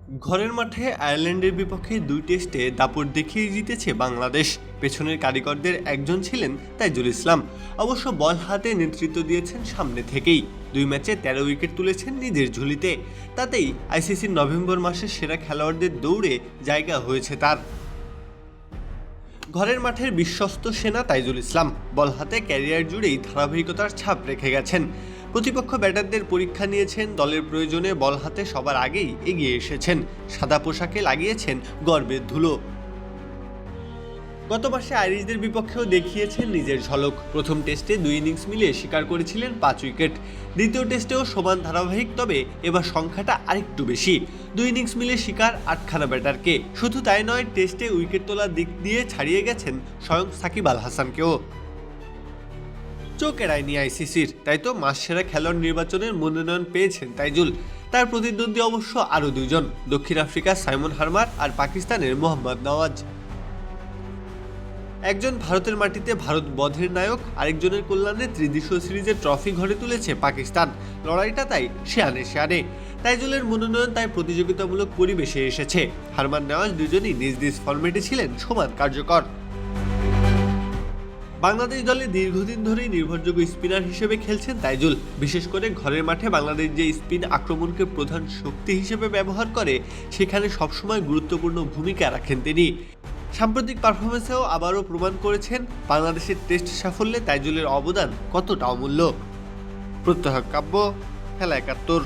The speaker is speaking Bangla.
ঘরের মাঠে আয়ারল্যান্ডের বিপক্ষে ২ টেস্টে দাপট দেখিয়ে জিতেছে বাংলাদেশ। পেছনের কারিগরদের একজন ছিলেন তাইজুল ইসলাম। অবশ্য বল হাতে নেতৃত্ব দিয়েছেন সামনে থেকেই। ২ ম্যাচে ১৩ উইকেট তুলেছেন নিজের ঝুলিতে। তাতেই আইসিসির নভেম্বর মাসের সেরা খেলোয়াড়দের দৌড়ে জায়গা হয়েছে তার। ঘরের মাঠের বিশ্বস্ত সেনা তাইজুল ইসলাম বল হাতে ক্যারিয়ার জুড়েই ধারাবাহিকতার ছাপ রেখে গেছেন। প্রতিপক্ষ ব্যাটারদের পরীক্ষা নিয়েছেন, দলের প্রয়োজনে বল হাতে সবার আগেই এগিয়ে এসেছেন, সাদা পোশাকে লাগিয়েছেন গর্বের ধুলো। গত মাসে আইরিশদের বিপক্ষেও দেখিয়েছেন নিজের ঝলক। প্রথম টেস্টে ২ ইনিংস মিলিয়ে শিকার করেছিলেন ৫ উইকেট। দ্বিতীয় টেস্টেও সমান ধারাবাহিক, তবে এবার সংখ্যাটা আরেকটু বেশি। ২ ইনিংস মিলে শিকার ৮খানা ব্যাটারকে। শুধু তাই নয়, টেস্টে উইকেট তোলার দিক দিয়ে ছাড়িয়ে গেছেন স্বয়ং সাকিব আল হাসানকেও। চোখ এড়ায়নি আইসিসির, তাই তো মাস সেরা খেলোয়াড় নির্বাচনের মনোনয়ন পেয়েছেন তাইজুল। তার প্রতিদ্বন্দ্বী অবশ্য আরও ২ জন, দক্ষিণ আফ্রিকার সাইমন হার্মার আর পাকিস্তানের মোহাম্মদ নওয়াজ। একজন ভারতের মাটিতে ভারত বধের নায়ক, আরেকজনের কল্যাণে ত্রিদেশীয় সিরিজের ট্রফি ঘরে তুলেছে পাকিস্তান। লড়াইটা তাই শেয়ানে শেয়ানে। তাইজুলের মনোনয়ন তাই প্রতিযোগিতামূলক পরিবেশে এসেছে। হারমান নওয়াজ দুজনই নিজ নিজ ফরম্যাটে ছিলেন সমান কার্যকর। বাংলাদেশ দলে দীর্ঘদিন ধরেই নির্ভরযোগ্য স্পিনার হিসেবে খেলছেন তাইজুল। বিশেষ করে ঘরের মাঠে বাংলাদেশ যে স্পিন আক্রমণকে প্রধান শক্তি হিসেবে ব্যবহার করে, সেখানে সবসময় গুরুত্বপূর্ণ ভূমিকা রাখেন তিনি। সাম্প্রতিক পারফরমেন্সেও আবারও প্রমাণ করেছেন বাংলাদেশের টেস্ট সাফল্যে তাইজুলের অবদান কতটা অমূল্য। প্রত্যহ কাব্য, খেলা ৭১।